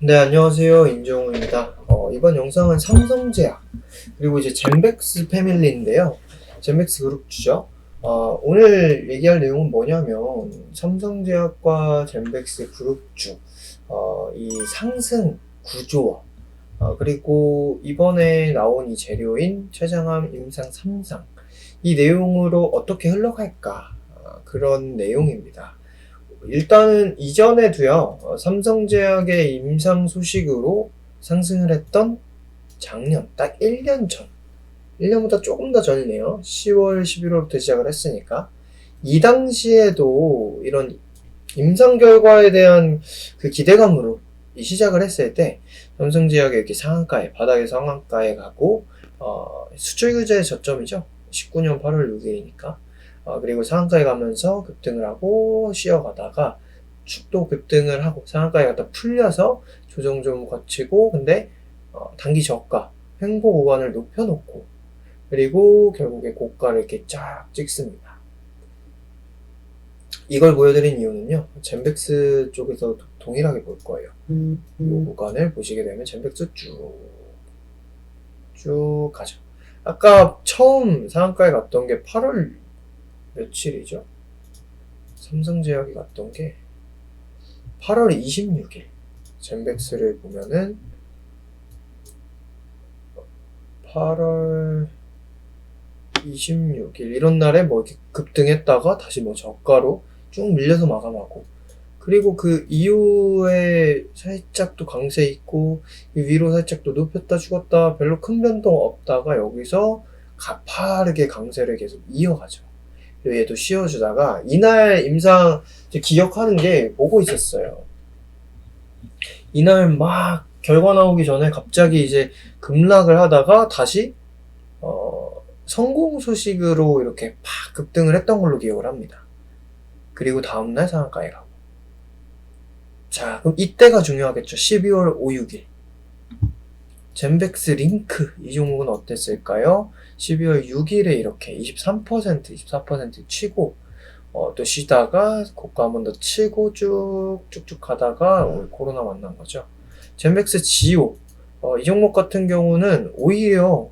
네, 안녕하세요. 임종우입니다. 이번 영상은 삼성제약, 그리고 이제 젠백스 패밀리인데요. 젠백스 그룹주죠. 오늘 얘기할 내용은 뭐냐면, 삼성제약과 젠백스 그룹주, 이 상승 구조와, 그리고 이번에 나온 이 재료인 췌장암 임상 3상, 이 내용으로 어떻게 흘러갈까, 그런 내용입니다. 일단은 이전에도요, 삼성제약의 임상 소식으로 상승을 했던 작년, 딱 1년 전, 1년보다 조금 더 전이네요. 10월, 11월부터 시작을 했으니까. 이 당시에도 이런 임상 결과에 대한 그 기대감으로 시작을 했을 때, 삼성제약이 이렇게 상한가에, 바닥의 상한가에 가고, 수출 규제의 저점이죠. 19년 8월 6일이니까. 그리고 상한가에 가면서 급등을 하고 쉬어가다가 또 급등을 하고 상한가에 갔다 풀려서 조정 좀 거치고, 근데 단기 저가 횡보 구간을 높여놓고, 그리고 결국에 고가를 이렇게 쫙 찍습니다. 이걸 보여드린 이유는요, 젠백스 쪽에서 동일하게 볼 거예요. 이 구간을 보시게 되면 젠백스 쭉 가죠. 아까 처음 상한가에 갔던 게 8월 며칠이죠? 삼성제약이 갔던 게 8월 26일. 젠백스를 보면은 8월 26일 이런 날에 뭐 이렇게 급등했다가 다시 뭐 저가로 쭉 밀려서 마감하고, 그리고 그 이후에 살짝 또 강세 있고 위로 살짝 또 높였다 죽었다 별로 큰 변동 없다가 여기서 가파르게 강세를 계속 이어가죠. 그리고 얘도 쉬어주다가 이날 임상 기억하는 게 보고 있었어요. 이날 막 결과 나오기 전에 갑자기 이제 급락을 하다가 다시 성공 소식으로 이렇게 팍 급등을 했던 걸로 기억을 합니다. 그리고 다음날 상한가에 가고. 자, 그럼 이때가 중요하겠죠. 12월 5, 6일. 젠백스 링크 이 종목은 어땠을까요? 12월 6일에 이렇게 24% 치고 또 쉬다가 고가 한 번 더 치고 쭉쭉쭉 가다가 코로나 만난 거죠. 젠백스 지오 이 종목 같은 경우는 오히려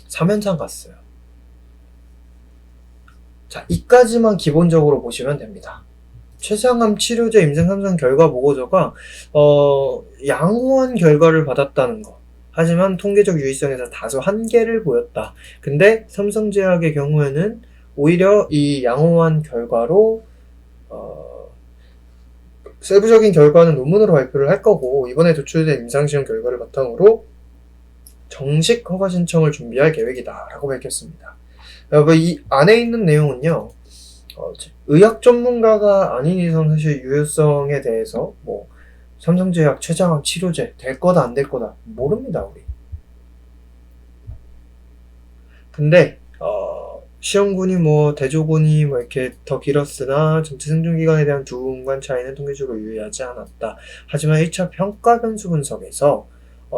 3연상 갔어요. 자, 이까지만 기본적으로 보시면 됩니다. 췌장암 치료제 임상 3상 결과 보고서가 양호한 결과를 받았다는 거. 하지만 통계적 유의성에서 다소 한계를 보였다. 근데 삼성제약의 경우에는 오히려 이 양호한 결과로 세부적인 결과는 논문으로 발표를 할 거고, 이번에 도출된 임상시험 결과를 바탕으로 정식 허가 신청을 준비할 계획이다 라고 밝혔습니다. 이 안에 있는 내용은요, 의학 전문가가 아닌 이상 사실 유효성에 대해서 뭐 삼성제약 췌장암 치료제 될 거다 안 될 거다 모릅니다 우리. 근데 시험군이 뭐 대조군이 뭐 이렇게 더 길었으나 전체 생존 기간에 대한 두근간 차이는 통계적으로 유의하지 않았다. 하지만 1차 평가 변수 분석에서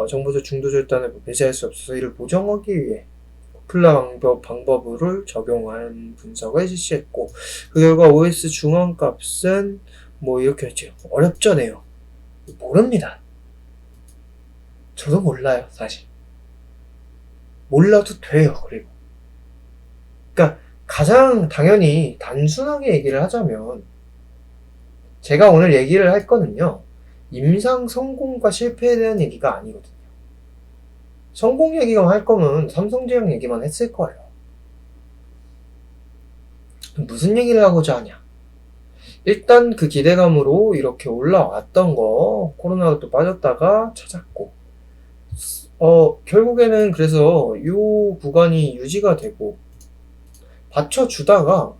정보적 중도 절단을 배제할 수 없어서 이를 보정하기 위해 코플라 방법을 적용한 분석을 실시했고, 그 결과 OS 중앙값은 뭐 이렇게 했죠. 어렵죠 내용. 모릅니다. 저도 몰라요 사실. 몰라도 돼요. 그리고 그러니까 가장 당연히 단순하게 얘기를 하자면, 제가 오늘 얘기를 할 거는요, 임상 성공과 실패에 대한 얘기가 아니거든요. 성공 얘기만 할 거면 삼성제약 얘기만 했을 거예요. 무슨 얘기를 하고자 하냐? 일단 그 기대감으로 이렇게 올라왔던 거, 코로나가 또 빠졌다가 찾았고, 결국에는 그래서 요 구간이 유지가 되고 받쳐주다가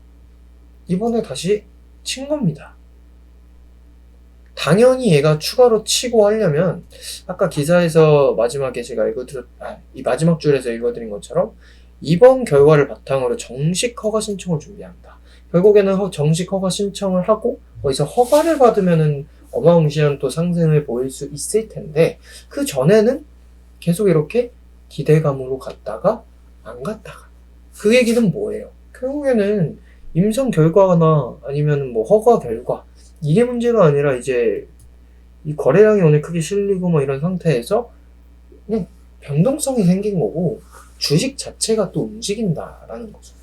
이번에 다시 친 겁니다. 당연히 얘가 추가로 치고 하려면 아까 기사에서 마지막에 제가 이 마지막 줄에서 읽어드린 것처럼 이번 결과를 바탕으로 정식 허가 신청을 준비합니다. 결국에는 정식 허가 신청을 하고 거기서 허가를 받으면은 어마무시한 또 상승을 보일 수 있을 텐데, 그 전에는 계속 이렇게 기대감으로 갔다가 안 갔다가. 그 얘기는 뭐예요? 결국에는 임상 결과나 아니면 뭐 허가 결과, 이게 문제가 아니라 이제 이 거래량이 오늘 크게 실리고 뭐 이런 상태에서 그냥 변동성이 생긴 거고 주식 자체가 또 움직인다라는 거죠.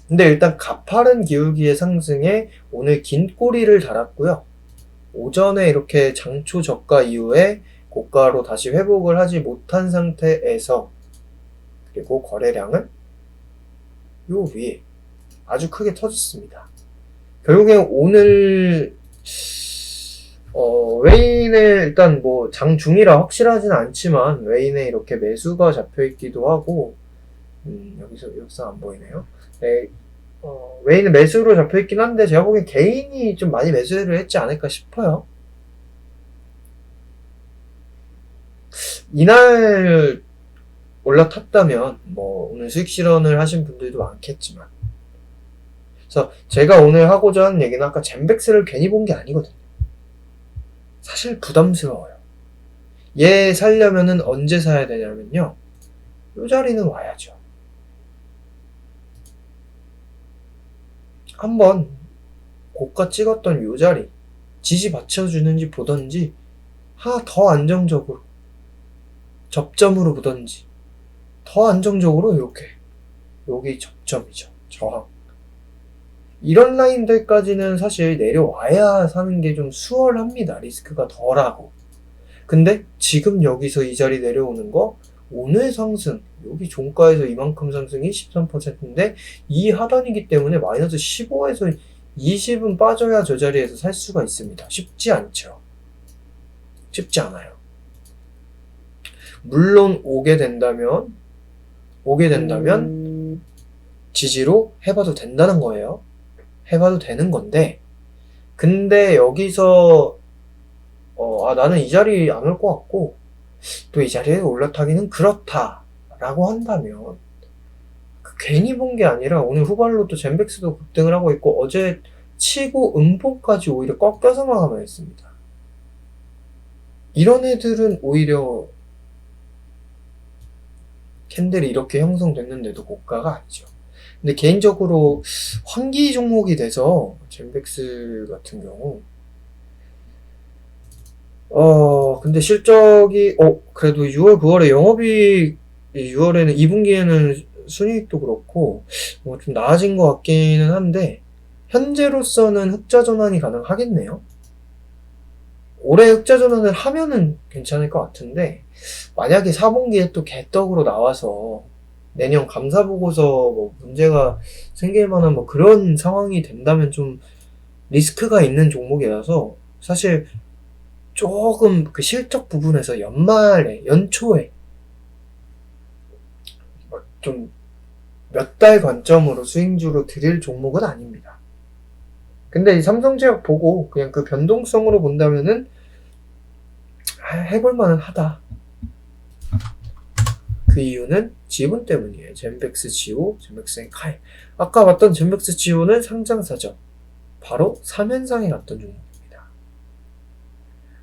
근데 일단 가파른 기울기의 상승에 오늘 긴 꼬리를 달았고요. 오전에 이렇게 장초 저가 이후에 고가로 다시 회복을 하지 못한 상태에서 그리고 거래량은 요 위에 아주 크게 터졌습니다. 결국에 오늘 웨인에 일단 뭐 장중이라 확실하진 않지만 웨인에 이렇게 매수가 잡혀 있기도 하고 여기서 안 보이네요. 네, 웨인은 매수로 잡혀 있긴 한데 제가 보기엔 개인이 좀 많이 매수를 했지 않을까 싶어요. 이날 올라탔다면 뭐 오늘 수익 실현을 하신 분들도 많겠지만, 그래서 제가 오늘 하고자 하는 얘기는 아까 젠백스를 괜히 본 게 아니거든요. 사실 부담스러워요. 얘 살려면은 언제 사야 되냐면요, 요 자리는 와야죠. 한번 고가 찍었던 요 자리 지지 받쳐주는지 보던지, 하나 더 안정적으로 접점으로 보던지, 더 안정적으로 이렇게 여기 접점이죠. 저항. 이런 라인들까지는 사실 내려와야 사는 게 좀 수월합니다. 리스크가 덜하고. 근데 지금 여기서 이 자리 내려오는 거, 오늘 상승, 여기 종가에서 이만큼 상승이 13%인데 이 하단이기 때문에 마이너스 15에서 20은 빠져야 저 자리에서 살 수가 있습니다. 쉽지 않죠. 쉽지 않아요. 물론 오게 된다면 지지로 해봐도 된다는 거예요. 해봐도 되는 건데, 근데 여기서 나는 이 자리 안 올 것 같고 또 이 자리에 올라타기는 그렇다 라고 한다면, 괜히 본 게 아니라 오늘 후발로 또 젠백스도 급등을 하고 있고 어제 치고 음봉까지 오히려 꺾여서 마감을 했습니다. 이런 애들은 오히려 캔들이 이렇게 형성됐는데도 고가가 아니죠. 근데 개인적으로 환기 종목이 돼서 젠백스 같은 경우 근데 실적이 그래도 6월 9월에 영업이익, 6월에는 2분기에는 순이익도 그렇고 뭐 좀 나아진 것 같기는 한데 현재로서는 흑자 전환이 가능하겠네요. 올해 흑자 전환을 하면은 괜찮을 것 같은데, 만약에 4분기에 또 개떡으로 나와서 내년 감사 보고서 뭐 문제가 생길 만한 뭐 그런 상황이 된다면 좀 리스크가 있는 종목이라서, 사실 조금 그 실적 부분에서 연초에 좀 몇 달 관점으로 스윙주로 드릴 종목은 아닙니다. 근데 이 삼성제약 보고 그냥 그 변동성으로 본다면은 해볼 만은 하다. 그 이유는 지분 때문이에요. 젠백스 지오, 젠백스 카이. 아까 봤던 젠백스 지오는 상장사죠. 바로 3연상에 갔던 종목입니다.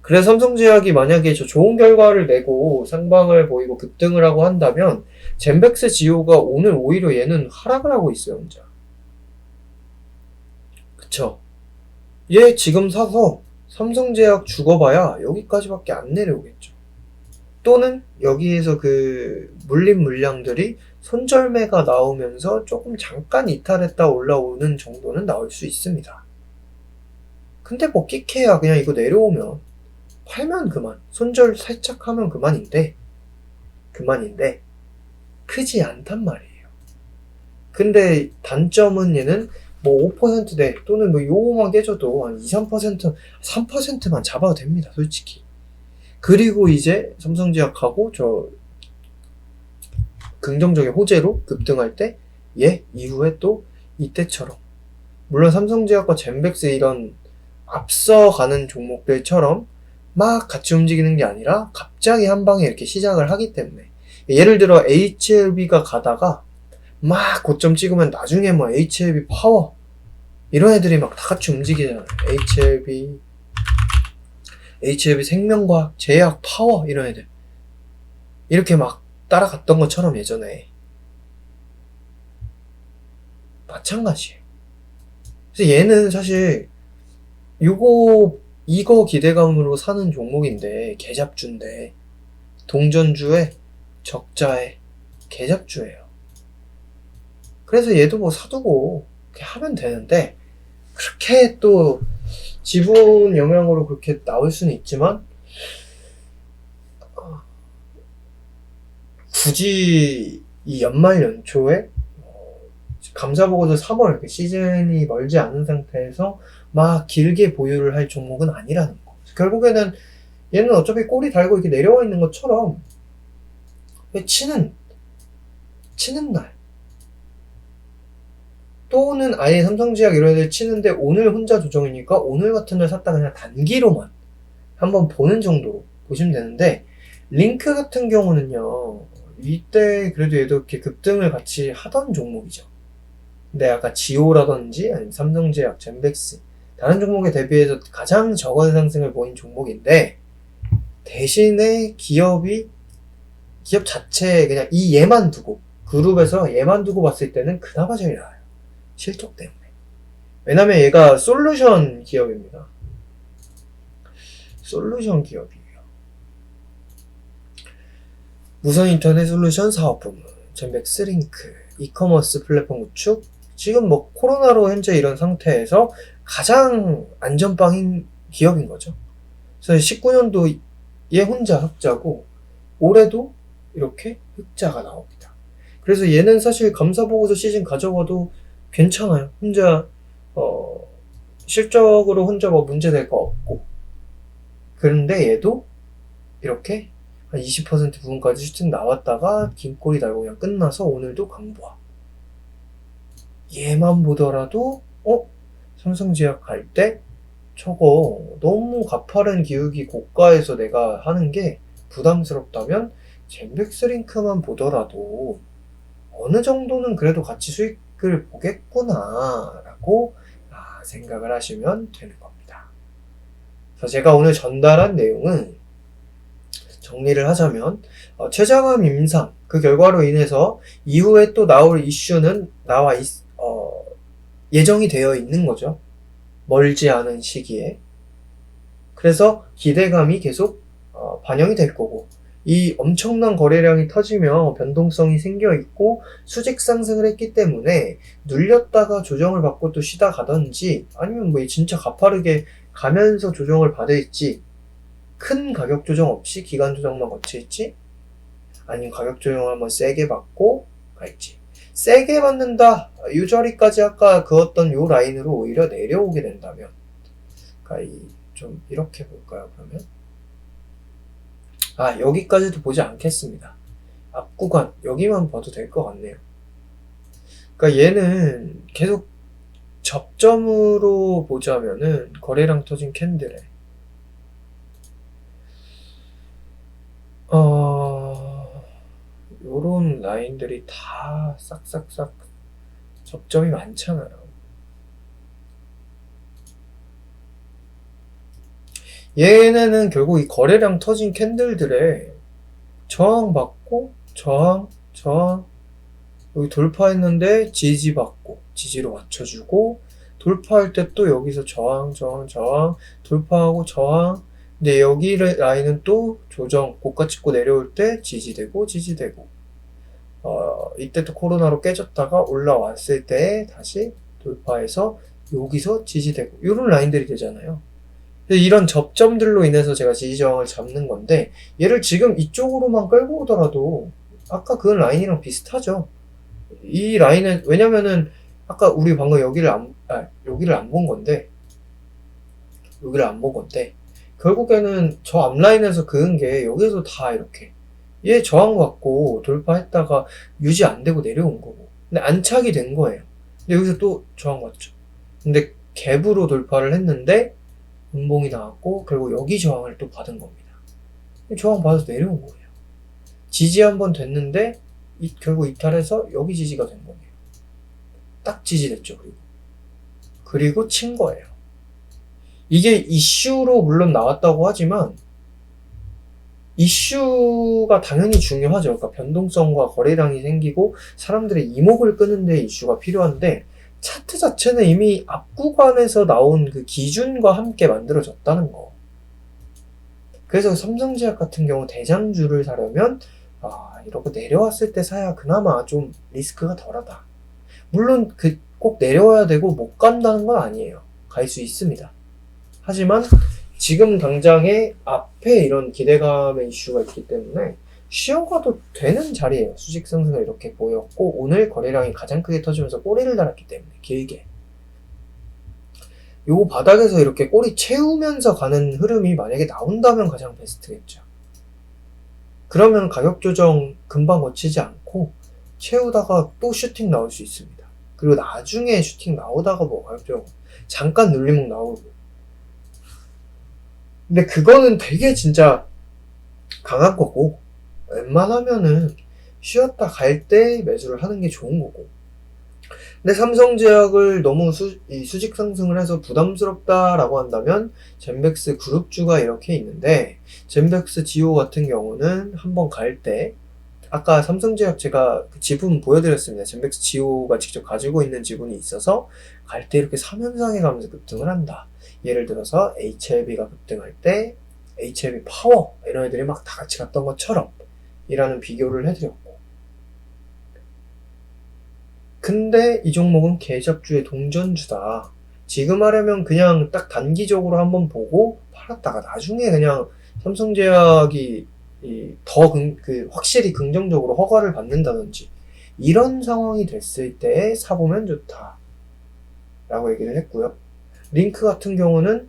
그래서 삼성제약이 만약에 저 좋은 결과를 내고 상방을 보이고 급등을 하고 한다면 젠백스 지오가 오늘 오히려 얘는 하락을 하고 있어요, 혼자. 그쵸? 얘 지금 사서 삼성제약 죽어봐야 여기까지밖에 안 내려오겠죠. 또는 여기에서 그 물린 물량들이 손절매가 나오면서 조금 잠깐 이탈했다 올라오는 정도는 나올 수 있습니다. 근데 뭐 끽해야 그냥 이거 내려오면 팔면 그만, 손절 살짝 하면 그만인데 크지 않단 말이에요. 근데 단점은 얘는 뭐 5%대 또는 뭐 요거만 깨져도 한 2, 3%만 잡아도 됩니다, 솔직히. 그리고 이제 삼성제약하고 저 긍정적인 호재로 급등할 때 얘 이후에 또 이때처럼, 물론 삼성제약과 젠백스 이런 앞서가는 종목들처럼 막 같이 움직이는 게 아니라 갑자기 한 방에 이렇게 시작을 하기 때문에, 예를 들어 HLB가 가다가 막 고점 찍으면 나중에 뭐 HLB 파워 이런 애들이 막 다 같이 움직이잖아요. HLB 생명과학, 제약, 파워 이런 애들 이렇게 막 따라갔던 것처럼 예전에 마찬가지예요. 그래서 얘는 사실 이거 기대감으로 사는 종목인데, 개잡주인데, 동전주에, 적자에, 개잡주예요. 그래서 얘도 뭐 사두고, 이렇게 하면 되는데, 그렇게 또, 지분 영향으로 그렇게 나올 수는 있지만, 굳이 이 연말 연초에 감사보고서 3월 시즌이 멀지 않은 상태에서 막 길게 보유를 할 종목은 아니라는 거. 결국에는 얘는 어차피 꼬리 달고 이렇게 내려와 있는 것처럼 치는 날 또는 아예 삼성제약 이런 애들 치는데 오늘 혼자 조정이니까 오늘 같은 날 샀다 그냥 단기로만 한번 보는 정도로 보시면 되는데, 링크 같은 경우는요, 이때 그래도 얘도 이렇게 급등을 같이 하던 종목이죠. 근데 아까 지오라든지 아니면 삼성제약, 젠백스 다른 종목에 대비해서 가장 적은 상승을 보인 종목인데, 대신에 기업 자체 그냥 얘만 두고 그룹에서 얘만 두고 봤을 때는 그나마 제일 나아요. 실적 때문에. 왜냐면 얘가 솔루션 기업입니다. 솔루션 기업이에요. 무선 인터넷 솔루션 사업 부문, 젠백스 링크, 이커머스 플랫폼 구축. 지금 뭐 코로나로 현재 이런 상태에서 가장 안전빵인 기업인 거죠. 그래서 19년도 얘 혼자 흑자고 올해도 이렇게 흑자가 나옵니다. 그래서 얘는 사실 감사보고서 시즌 가져가도 괜찮아요. 혼자 실적으로 혼자 뭐 문제될 거 없고. 그런데 얘도 이렇게 한 20% 부분까지 슈팅 나왔다가 긴 꼬리 달고 그냥 끝나서 오늘도 강보합. 얘만 보더라도 삼성제약 갈 때 저거 너무 가파른 기울기 고가에서 내가 하는 게 부담스럽다면 젠백스링크만 보더라도 어느 정도는 그래도 같이 수익을 보겠구나 라고 생각을 하시면 되는 겁니다. 그래서 제가 오늘 전달한 내용은 정리를 하자면 최저감 임상 그 결과로 인해서 이후에 또 나올 이슈는 예정이 되어 있는 거죠. 멀지 않은 시기에. 그래서 기대감이 계속 반영이 될 거고, 이 엄청난 거래량이 터지며 변동성이 생겨 있고 수직 상승을 했기 때문에 눌렸다가 조정을 받고 또 쉬다 가든지 아니면 뭐 진짜 가파르게 가면서 조정을 받을지, 큰 가격 조정 없이 기간 조정만 거칠지, 아니면 가격 조정을 한번 세게 받고 갈지. 세게 받는다, 요 자리까지 아까 그었던 요 라인으로 오히려 내려오게 된다면, 그러니까 좀 이렇게 볼까요? 그러면 여기까지도 보지 않겠습니다. 앞 구간 여기만 봐도 될 것 같네요. 그러니까 얘는 계속 접점으로 보자면은 거래량 터진 캔들에 요런 라인들이 다 싹싹싹 접점이 많잖아요. 얘네는 결국 이 거래량 터진 캔들들에 저항받고 저항 여기 돌파했는데 지지받고 지지로 맞춰주고, 돌파할 때 또 여기서 저항 돌파하고 저항. 근데 여기 라인은 또 조정 고가 찍고 내려올 때 지지되고 이때 또 코로나로 깨졌다가 올라왔을 때 다시 돌파해서 여기서 지지되고 이런 라인들이 되잖아요. 이런 접점들로 인해서 제가 지지저항을 잡는 건데, 얘를 지금 이쪽으로만 끌고 오더라도 아까 그 라인이랑 비슷하죠. 이 라인은 왜냐면은 아까 우리 방금 여기를 안 본 건데 결국에는 저 앞라인에서 그은 게 여기서 다 이렇게 얘 저항받고 돌파했다가 유지 안 되고 내려온 거고, 근데 안착이 된 거예요. 근데 여기서 또 저항받죠. 근데 갭으로 돌파를 했는데 음봉이 나왔고 그리고 여기 저항을 또 받은 겁니다. 저항 받아서 내려온 거예요. 지지 한번 됐는데 결국 이탈해서 여기 지지가 된 거예요. 딱 지지됐죠. 그리고 친 거예요. 이게 이슈로 물론 나왔다고 하지만 이슈가 당연히 중요하죠. 그러니까 변동성과 거래량이 생기고 사람들의 이목을 끄는 데 이슈가 필요한데, 차트 자체는 이미 앞 구간에서 나온 그 기준과 함께 만들어졌다는 거. 그래서 삼성제약 같은 경우 대장주를 사려면 이러고 내려왔을 때 사야 그나마 좀 리스크가 덜하다. 물론 꼭 내려와야 되고 못 간다는 건 아니에요. 갈 수 있습니다. 하지만 지금 당장에 앞에 이런 기대감의 이슈가 있기 때문에 쉬어가도 되는 자리예요. 수직 상승을 이렇게 보였고 오늘 거래량이 가장 크게 터지면서 꼬리를 달았기 때문에 길게 요 바닥에서 이렇게 꼬리 채우면서 가는 흐름이 만약에 나온다면 가장 베스트겠죠. 그러면 가격 조정 금방 거치지 않고 채우다가 또 슈팅 나올 수 있습니다. 그리고 나중에 슈팅 나오다가 뭐 가격 조정 잠깐 눌림목 나오고. 근데 그거는 되게 진짜 강한 거고 웬만하면은 쉬었다 갈 때 매수를 하는 게 좋은 거고. 근데 삼성제약을 너무 수직 상승을 해서 부담스럽다라고 한다면 젠백스 그룹주가 이렇게 있는데 젠백스 지오 같은 경우는 한번 갈 때 아까 삼성제약 제가 그 지분 보여드렸습니다. 젠백스 지오가 직접 가지고 있는 지분이 있어서 갈 때 이렇게 3연상에 가면서 급등을 한다. 예를 들어서 HLB가 급등할 때 HLB 파워 이런 애들이 막 다 같이 갔던 것처럼 이라는 비교를 해드렸고 근데 이 종목은 계잡주의 동전주다. 지금 하려면 그냥 딱 단기적으로 한번 보고 팔았다가 나중에 그냥 삼성제약이 확실히 긍정적으로 허가를 받는다든지 이런 상황이 됐을 때 사보면 좋다 라고 얘기를 했고요. 링크 같은 경우는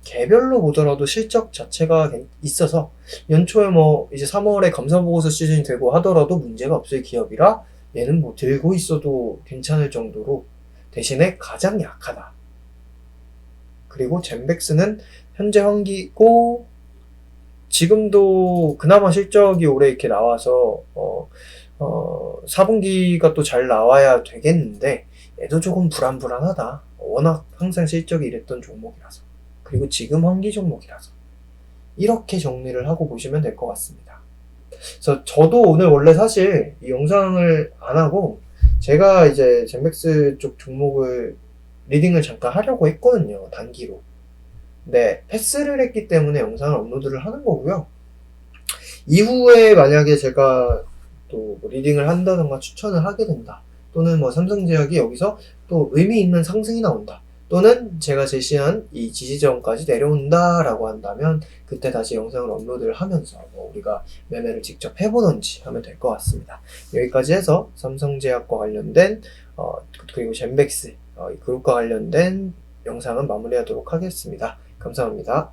개별로 보더라도 실적 자체가 있어서 연초에 이제 3월에 감사보고서 시즌이 되고 하더라도 문제가 없을 기업이라 얘는 들고 있어도 괜찮을 정도로 대신에 가장 약하다. 그리고 젠백스는 현재 환기고 지금도 그나마 실적이 올해 이렇게 나와서 4분기가 또 잘 나와야 되겠는데 얘도 조금 불안불안하다. 워낙 항상 실적이 이랬던 종목이라서 그리고 지금 환기 종목이라서 이렇게 정리를 하고 보시면 될 것 같습니다. 그래서 저도 오늘 원래 사실 이 영상을 안 하고 제가 이제 젠백스 쪽 종목을 리딩을 잠깐 하려고 했거든요. 단기로. 근데 패스를 했기 때문에 영상을 업로드를 하는 거고요. 이후에 만약에 제가 또 리딩을 한다던가 추천을 하게 된다. 또는 삼성제약이 여기서 또 의미 있는 상승이 나온다. 또는 제가 제시한 이 지지점까지 내려온다 라고 한다면 그때 다시 영상을 업로드를 하면서 우리가 매매를 직접 해보던지 하면 될 것 같습니다. 여기까지 해서 삼성제약과 관련된 그리고 젠백스 이 그룹과 관련된 영상은 마무리하도록 하겠습니다. 감사합니다.